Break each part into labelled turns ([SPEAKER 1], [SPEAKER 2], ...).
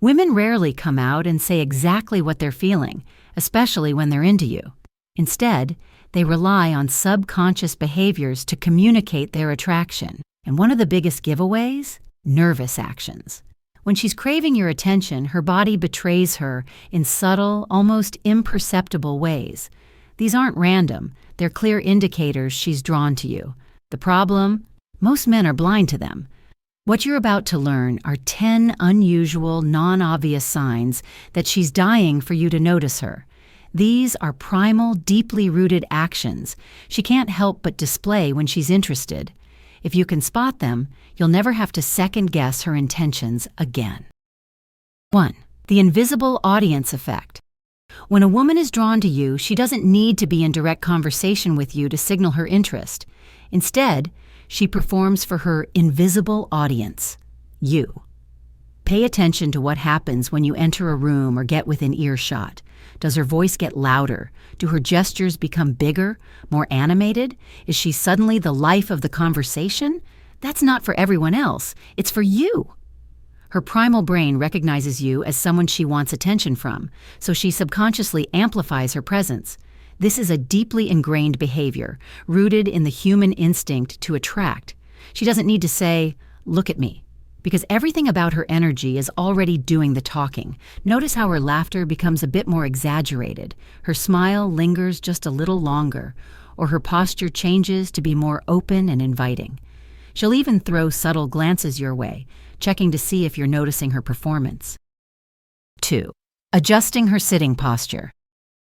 [SPEAKER 1] Women rarely come out and say exactly what they're feeling, especially when they're into you. Instead, they rely on subconscious behaviors to communicate their attraction. And one of the biggest giveaways? Nervous actions. When she's craving your attention, her body betrays her in subtle, almost imperceptible ways. These aren't random, they're clear indicators she's drawn to you. The problem? Most men are blind to them. What you're about to learn are 10 unusual, non-obvious signs that she's dying for you to notice her. These are primal, deeply rooted actions she can't help but display when she's interested. If you can spot them, you'll never have to second-guess her intentions again. 1. The invisible audience effect. When a woman is drawn to you, she doesn't need to be in direct conversation with you to signal her interest. Instead, she performs for her invisible audience, you. Pay attention to what happens when you enter a room or get within earshot. Does her voice get louder? Do her gestures become bigger, more animated? Is she suddenly the life of the conversation? That's not for everyone else. It's for you. Her primal brain recognizes you as someone she wants attention from, so she subconsciously amplifies her presence. This is a deeply ingrained behavior, rooted in the human instinct to attract. She doesn't need to say, "Look at me," because everything about her energy is already doing the talking. Notice how her laughter becomes a bit more exaggerated, her smile lingers just a little longer, or her posture changes to be more open and inviting. She'll even throw subtle glances your way, checking to see if you're noticing her performance. 2. Adjusting her sitting posture.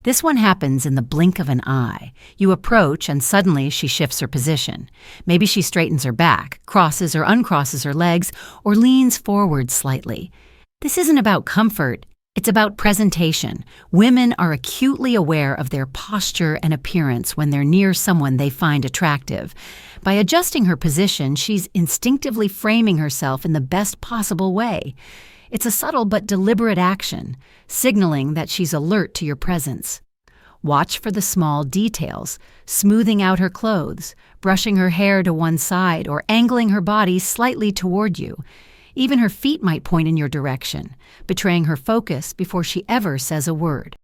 [SPEAKER 1] This one happens in the blink of an eye. You approach and suddenly she shifts her position. Maybe she straightens her back, crosses or uncrosses her legs, or leans forward slightly. This isn't about comfort, it's about presentation. Women are acutely aware of their posture and appearance when they're near someone they find attractive. By adjusting her position, she's instinctively framing herself in the best possible way. It's a subtle but deliberate action, signaling that she's alert to your presence. Watch for the small details, smoothing out her clothes, brushing her hair to one side, or angling her body slightly toward you. Even her feet might point in your direction, betraying her focus before she ever says a word.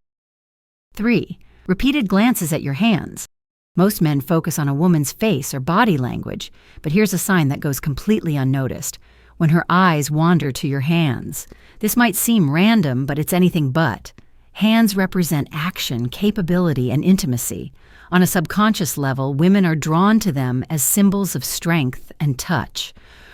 [SPEAKER 1] 3. Repeated glances at your hands. Most men focus on a woman's face or body language, but here's a sign that goes completely unnoticed. When her eyes wander to your hands. This might seem random, but it's anything but. Hands represent action, capability, and intimacy. On a subconscious level, women are drawn to them as symbols of strength and touch.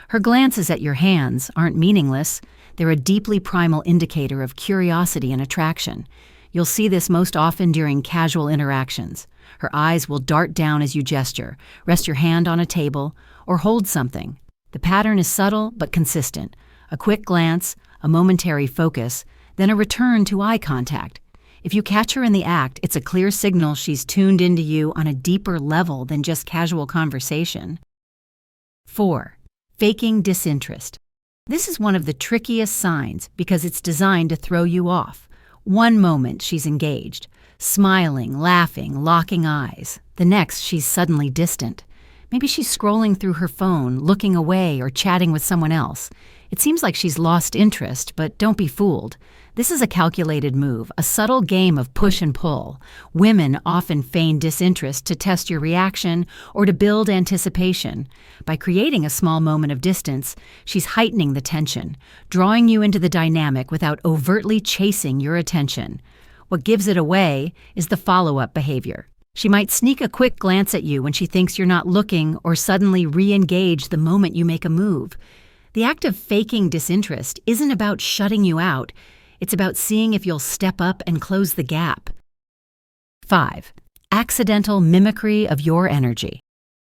[SPEAKER 1] Her glances at your hands aren't meaningless. They're a deeply primal indicator of curiosity and attraction. You'll see this most often during casual interactions. Her eyes will dart down as you gesture, rest your hand on a table, or hold something. The pattern is subtle but consistent. A quick glance, a momentary focus, then a return to eye contact. If you catch her in the act, it's a clear signal she's tuned into you on a deeper level than just casual conversation. 4. Faking disinterest. This is one of the trickiest signs because it's designed to throw you off. One moment she's engaged, smiling, laughing, locking eyes. The next she's suddenly distant. Maybe she's scrolling through her phone, looking away, or chatting with someone else. It seems like she's lost interest, but don't be fooled. This is a calculated move, a subtle game of push and pull. Women often feign disinterest to test your reaction or to build anticipation. By creating a small moment of distance, she's heightening the tension, drawing you into the dynamic without overtly chasing your attention. What gives it away is the follow-up behavior. She might sneak a quick glance at you when she thinks you're not looking or suddenly re-engage the moment you make a move. The act of faking disinterest isn't about shutting you out. It's about seeing if you'll step up and close the gap. 5. Accidental mimicry of your energy.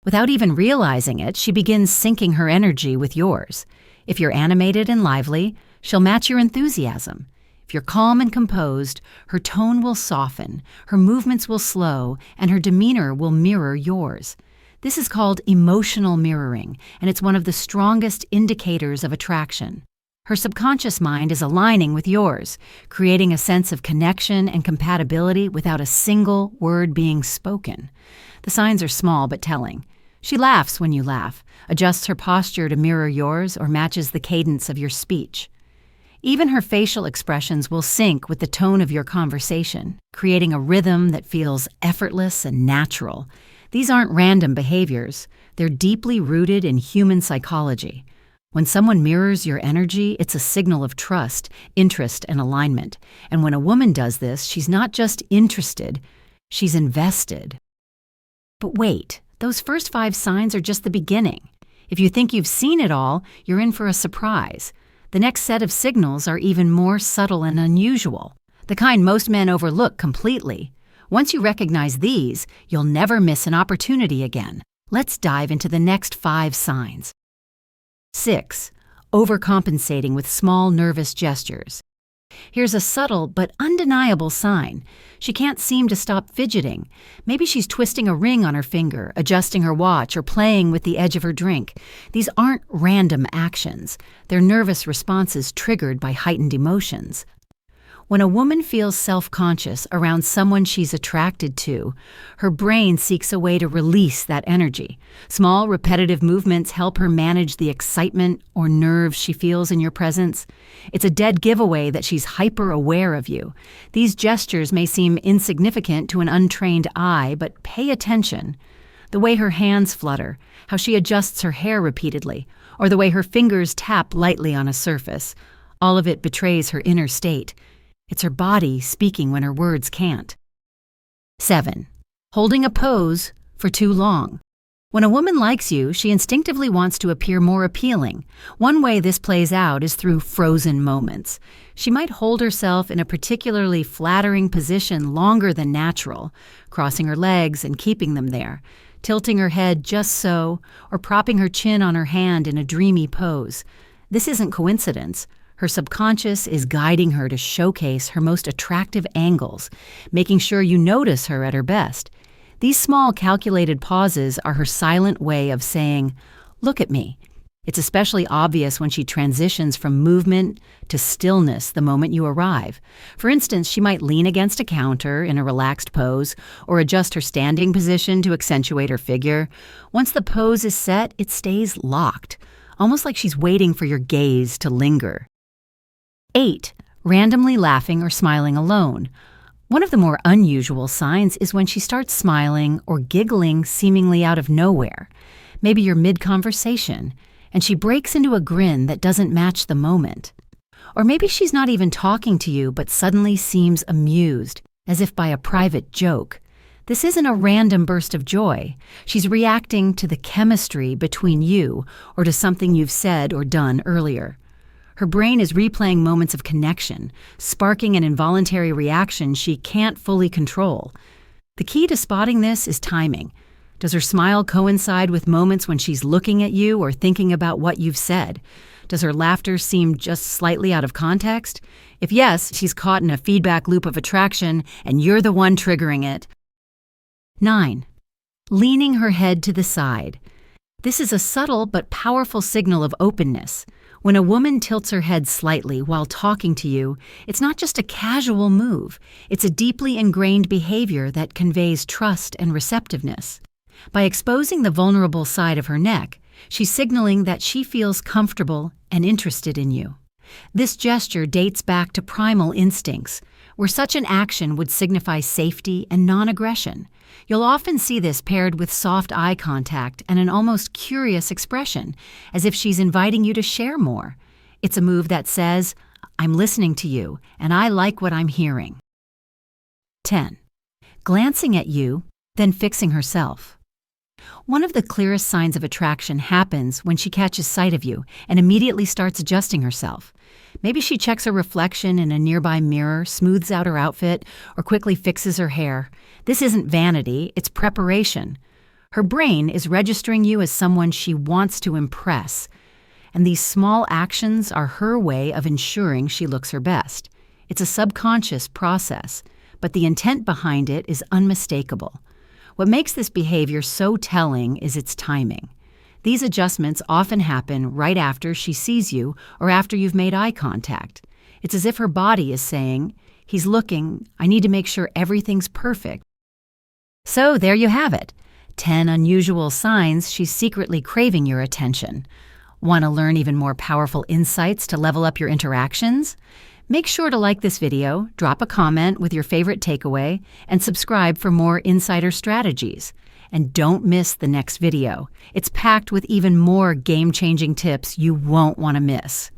[SPEAKER 1] Without even realizing it, she begins syncing her energy with yours. If you're animated and lively, she'll match your enthusiasm. If you're calm and composed, her tone will soften, her movements will slow, and her demeanor will mirror yours. This is called emotional mirroring, and it's one of the strongest indicators of attraction. Her subconscious mind is aligning with yours, creating a sense of connection and compatibility without a single word being spoken. The signs are small but telling. She laughs when you laugh, adjusts her posture to mirror yours, or matches the cadence of your speech. Even her facial expressions will sync with the tone of your conversation, creating a rhythm that feels effortless and natural. These aren't random behaviors, they're deeply rooted in human psychology. When someone mirrors your energy, it's a signal of trust, interest, and alignment. And when a woman does this, she's not just interested, she's invested. But wait, those first 5 signs are just the beginning. If you think you've seen it all, you're in for a surprise. The next set of signals are even more subtle and unusual, the kind most men overlook completely. Once you recognize these, you'll never miss an opportunity again. Let's dive into the next 5 signs. 6. Overcompensating with small nervous gestures. Here's a subtle but undeniable sign. She can't seem to stop fidgeting. Maybe she's twisting a ring on her finger, adjusting her watch, or playing with the edge of her drink. These aren't random actions. They're nervous responses triggered by heightened emotions. When a woman feels self-conscious around someone she's attracted to, her brain seeks a way to release that energy. Small, repetitive movements help her manage the excitement or nerves she feels in your presence. It's a dead giveaway that she's hyper-aware of you. These gestures may seem insignificant to an untrained eye, but pay attention. The way her hands flutter, how she adjusts her hair repeatedly, or the way her fingers tap lightly on a surface, all of it betrays her inner state. It's her body speaking when her words can't. 7. Holding a pose for too long. When a woman likes you, she instinctively wants to appear more appealing. One way this plays out is through frozen moments. She might hold herself in a particularly flattering position longer than natural, crossing her legs and keeping them there, tilting her head just so, or propping her chin on her hand in a dreamy pose. This isn't coincidence. Her subconscious is guiding her to showcase her most attractive angles, making sure you notice her at her best. These small, calculated pauses are her silent way of saying, "Look at me." It's especially obvious when she transitions from movement to stillness the moment you arrive. For instance, she might lean against a counter in a relaxed pose or adjust her standing position to accentuate her figure. Once the pose is set, it stays locked, almost like she's waiting for your gaze to linger. 8. Randomly laughing or smiling alone. One of the more unusual signs is when she starts smiling or giggling seemingly out of nowhere. Maybe you're mid-conversation, and she breaks into a grin that doesn't match the moment. Or maybe she's not even talking to you but suddenly seems amused, as if by a private joke. This isn't a random burst of joy. She's reacting to the chemistry between you or to something you've said or done earlier. Her brain is replaying moments of connection, sparking an involuntary reaction she can't fully control. The key to spotting this is timing. Does her smile coincide with moments when she's looking at you or thinking about what you've said? Does her laughter seem just slightly out of context? If yes, she's caught in a feedback loop of attraction, and you're the one triggering it. 9. Leaning her head to the side. This is a subtle but powerful signal of openness. When a woman tilts her head slightly while talking to you, it's not just a casual move. It's a deeply ingrained behavior that conveys trust and receptiveness. By exposing the vulnerable side of her neck, she's signaling that she feels comfortable and interested in you. This gesture dates back to primal instincts, where such an action would signify safety and non-aggression. You'll often see this paired with soft eye contact and an almost curious expression, as if she's inviting you to share more. It's a move that says, "I'm listening to you, and I like what I'm hearing." 10. Glancing at you, then fixing herself. One of the clearest signs of attraction happens when she catches sight of you and immediately starts adjusting herself. Maybe she checks her reflection in a nearby mirror, smooths out her outfit, or quickly fixes her hair. This isn't vanity, it's preparation. Her brain is registering you as someone she wants to impress, and these small actions are her way of ensuring she looks her best. It's a subconscious process, but the intent behind it is unmistakable. What makes this behavior so telling is its timing. These adjustments often happen right after she sees you or after you've made eye contact. It's as if her body is saying, "He's looking, I need to make sure everything's perfect." So there you have it, 10 unusual signs she's secretly craving your attention. Want to learn even more powerful insights to level up your interactions? Make sure to like this video, drop a comment with your favorite takeaway, and subscribe for more insider strategies. And don't miss the next video. It's packed with even more game-changing tips you won't want to miss.